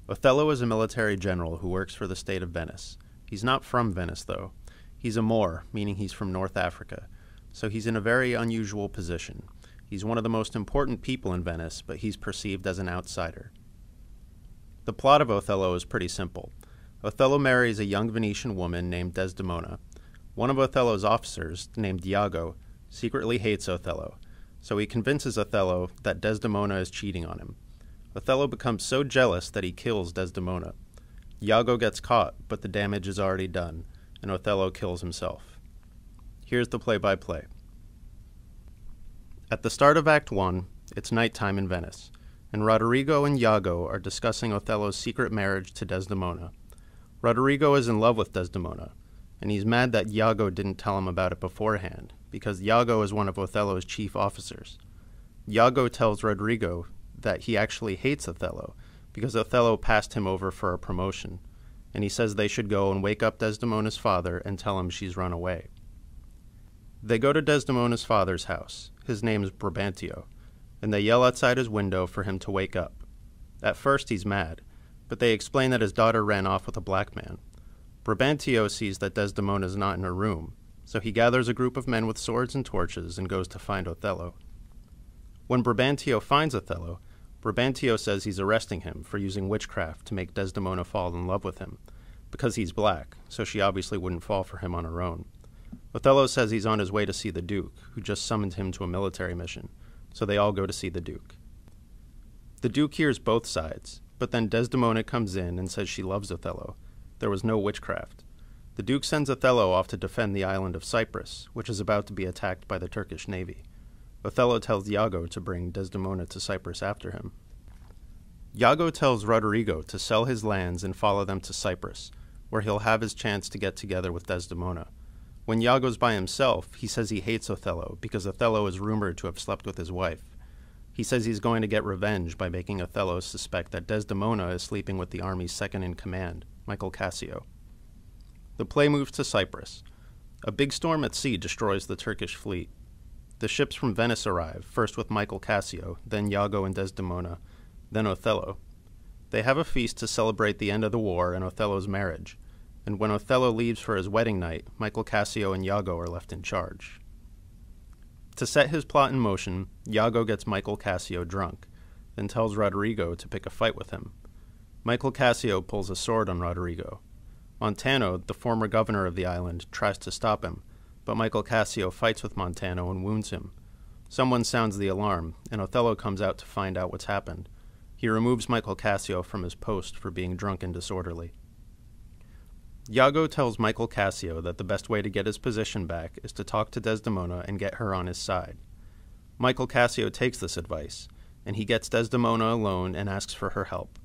Othello is a military general who works for the state of Venice. He's not from Venice, though. He's a Moor, meaning he's from North Africa. So he's in a very unusual position. He's one of the most important people in Venice, but he's perceived as an outsider. The plot of Othello is pretty simple. Othello marries a young Venetian woman named Desdemona. One of Othello's officers, named Iago, secretly hates Othello, so he convinces Othello that Desdemona is cheating on him. Othello becomes so jealous that he kills Desdemona. Iago gets caught, but the damage is already done, and Othello kills himself. Here's the play-by-play. At the start of Act 1, it's nighttime in Venice, and Roderigo and Iago are discussing Othello's secret marriage to Desdemona. Roderigo is in love with Desdemona, and he's mad that Iago didn't tell him about it beforehand, because Iago is one of Othello's chief officers. Iago tells Roderigo that he actually hates Othello, because Othello passed him over for a promotion, and he says they should go and wake up Desdemona's father and tell him she's run away. They go to Desdemona's father's house. His name's Brabantio, and they yell outside his window for him to wake up. At first he's mad, but they explain that his daughter ran off with a black man. Brabantio sees that Desdemona's not in her room, so he gathers a group of men with swords and torches and goes to find Othello. When Brabantio finds Othello, Brabantio says he's arresting him for using witchcraft to make Desdemona fall in love with him, because he's black, so she obviously wouldn't fall for him on her own. Othello says he's on his way to see the Duke, who just summoned him to a military mission, so they all go to see the Duke. The Duke hears both sides, but then Desdemona comes in and says she loves Othello. There was no witchcraft. The Duke sends Othello off to defend the island of Cyprus, which is about to be attacked by the Turkish navy. Othello tells Iago to bring Desdemona to Cyprus after him. Iago tells Roderigo to sell his lands and follow them to Cyprus, where he'll have his chance to get together with Desdemona. When Iago's by himself, he says he hates Othello because Othello is rumored to have slept with his wife. He says he's going to get revenge by making Othello suspect that Desdemona is sleeping with the army's second-in-command, Michael Cassio. The play moves to Cyprus. A big storm at sea destroys the Turkish fleet. The ships from Venice arrive, first with Michael Cassio, then Iago and Desdemona, then Othello. They have a feast to celebrate the end of the war and Othello's marriage, and when Othello leaves for his wedding night, Michael Cassio and Iago are left in charge. To set his plot in motion, Iago gets Michael Cassio drunk, then tells Roderigo to pick a fight with him. Michael Cassio pulls a sword on Roderigo. Montano, the former governor of the island, tries to stop him, but Michael Cassio fights with Montano and wounds him. Someone sounds the alarm, and Othello comes out to find out what's happened. He removes Michael Cassio from his post for being drunk and disorderly. Iago tells Michael Cassio that the best way to get his position back is to talk to Desdemona and get her on his side. Michael Cassio takes this advice, and he gets Desdemona alone and asks for her help.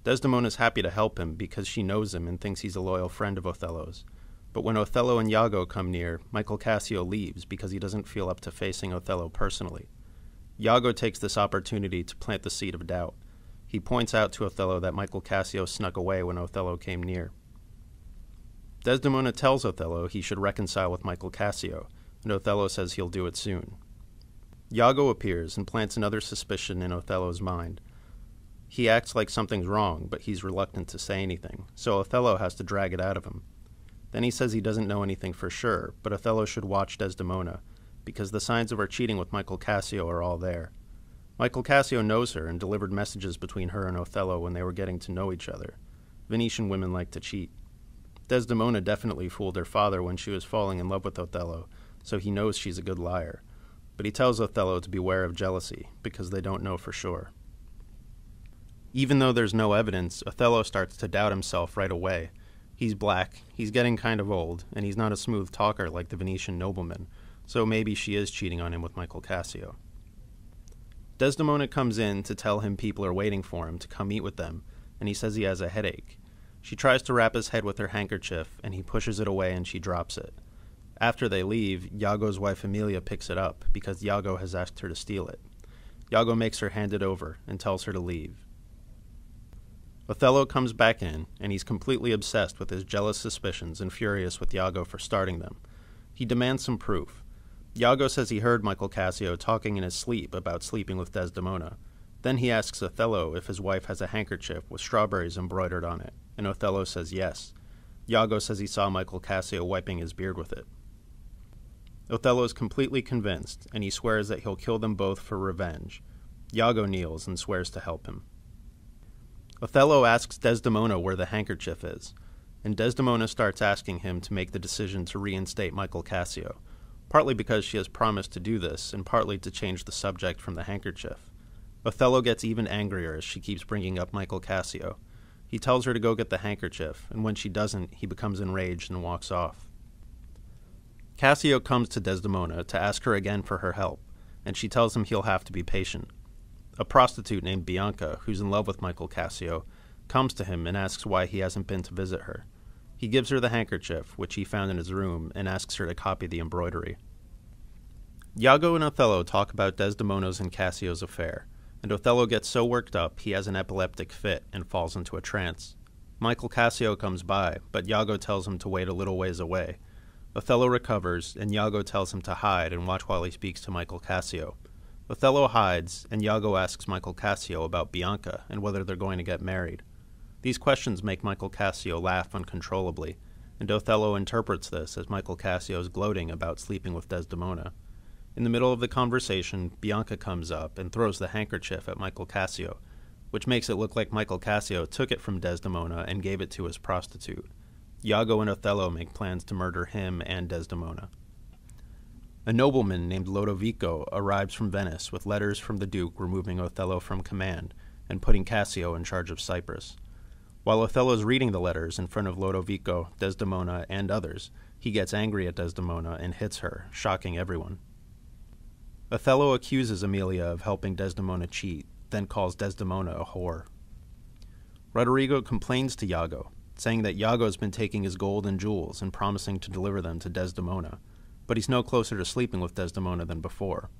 Desdemona's happy to help him because she knows him and thinks he's a loyal friend of Othello's. But when Othello and Iago come near, Michael Cassio leaves because he doesn't feel up to facing Othello personally. Iago takes this opportunity to plant the seed of doubt. He points out to Othello that Michael Cassio snuck away when Othello came near. Desdemona tells Othello he should reconcile with Michael Cassio, and Othello says he'll do it soon. Iago appears and plants another suspicion in Othello's mind. He acts like something's wrong, but he's reluctant to say anything, so Othello has to drag it out of him. Then he says he doesn't know anything for sure, but Othello should watch Desdemona, because the signs of her cheating with Michael Cassio are all there. Michael Cassio knows her and delivered messages between her and Othello when they were getting to know each other. Venetian women like to cheat. Desdemona definitely fooled her father when she was falling in love with Othello, so he knows she's a good liar. But he tells Othello to beware of jealousy, because they don't know for sure. Even though there's no evidence, Othello starts to doubt himself right away. He's black, he's getting kind of old, and he's not a smooth talker like the Venetian nobleman, so maybe she is cheating on him with Michael Cassio. Desdemona comes in to tell him people are waiting for him to come eat with them, and he says he has a headache. She tries to wrap his head with her handkerchief, and he pushes it away and she drops it. After they leave, Iago's wife Emilia picks it up, because Iago has asked her to steal it. Iago makes her hand it over and tells her to leave. Othello comes back in, and he's completely obsessed with his jealous suspicions and furious with Iago for starting them. He demands some proof. Iago says he heard Michael Cassio talking in his sleep about sleeping with Desdemona. Then he asks Othello if his wife has a handkerchief with strawberries embroidered on it, and Othello says yes. Iago says he saw Michael Cassio wiping his beard with it. Othello is completely convinced, and he swears that he'll kill them both for revenge. Iago kneels and swears to help him. Othello asks Desdemona where the handkerchief is, and Desdemona starts asking him to make the decision to reinstate Michael Cassio, partly because she has promised to do this, and partly to change the subject from the handkerchief. Othello gets even angrier as she keeps bringing up Michael Cassio. He tells her to go get the handkerchief, and when she doesn't, he becomes enraged and walks off. Cassio comes to Desdemona to ask her again for her help, and she tells him he'll have to be patient. A prostitute named Bianca, who's in love with Michael Cassio, comes to him and asks why he hasn't been to visit her. He gives her the handkerchief, which he found in his room, and asks her to copy the embroidery. Iago and Othello talk about Desdemona's and Cassio's affair, and Othello gets so worked up he has an epileptic fit and falls into a trance. Michael Cassio comes by, but Iago tells him to wait a little ways away. Othello recovers, and Iago tells him to hide and watch while he speaks to Michael Cassio. Othello hides, and Iago asks Michael Cassio about Bianca and whether they're going to get married. These questions make Michael Cassio laugh uncontrollably, and Othello interprets this as Michael Cassio's gloating about sleeping with Desdemona. In the middle of the conversation, Bianca comes up and throws the handkerchief at Michael Cassio, which makes it look like Michael Cassio took it from Desdemona and gave it to his prostitute. Iago and Othello make plans to murder him and Desdemona. A nobleman named Lodovico arrives from Venice with letters from the Duke removing Othello from command and putting Cassio in charge of Cyprus. While Othello is reading the letters in front of Lodovico, Desdemona, and others, he gets angry at Desdemona and hits her, shocking everyone. Othello accuses Emilia of helping Desdemona cheat, then calls Desdemona a whore. Roderigo complains to Iago, saying that Iago's been taking his gold and jewels and promising to deliver them to Desdemona, but he's no closer to sleeping with Desdemona than before.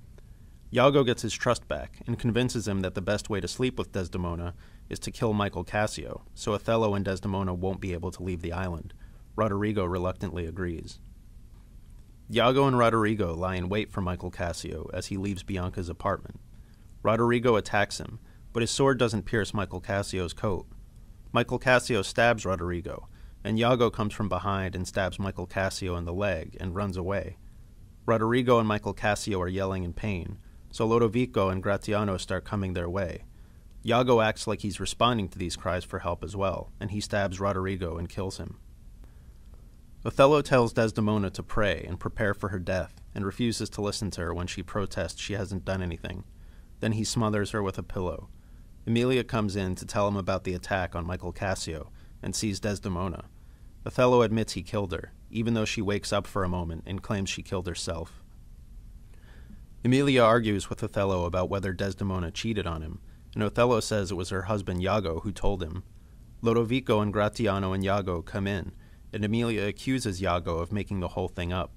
Iago gets his trust back and convinces him that the best way to sleep with Desdemona is to kill Michael Cassio, so Othello and Desdemona won't be able to leave the island. Roderigo reluctantly agrees. Iago and Roderigo lie in wait for Michael Cassio as he leaves Bianca's apartment. Roderigo attacks him, but his sword doesn't pierce Michael Cassio's coat. Michael Cassio stabs Roderigo, and Iago comes from behind and stabs Michael Cassio in the leg and runs away. Roderigo and Michael Cassio are yelling in pain, so Lodovico and Gratiano start coming their way. Iago acts like he's responding to these cries for help as well, and he stabs Roderigo and kills him. Othello tells Desdemona to pray and prepare for her death, and refuses to listen to her when she protests she hasn't done anything. Then he smothers her with a pillow. Emilia comes in to tell him about the attack on Michael Cassio, and sees Desdemona. Othello admits he killed her, even though she wakes up for a moment and claims she killed herself. Emilia argues with Othello about whether Desdemona cheated on him, and Othello says it was her husband Iago who told him. Lodovico and Gratiano and Iago come in, and Emilia accuses Iago of making the whole thing up.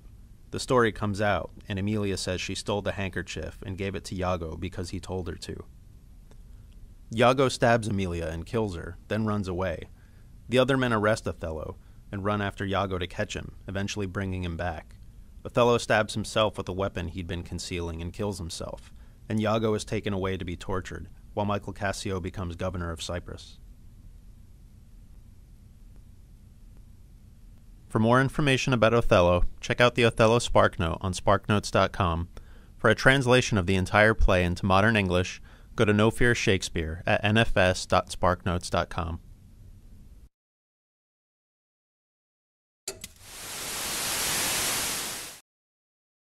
The story comes out, and Emilia says she stole the handkerchief and gave it to Iago because he told her to. Iago stabs Emilia and kills her, then runs away. The other men arrest Othello and run after Iago to catch him, eventually bringing him back. Othello stabs himself with a weapon he'd been concealing and kills himself, and Iago is taken away to be tortured, while Michael Cassio becomes governor of Cyprus. For more information about Othello, check out the Othello SparkNote on sparknotes.com. For a translation of the entire play into modern English, go to No Fear Shakespeare at nfs.sparknotes.com.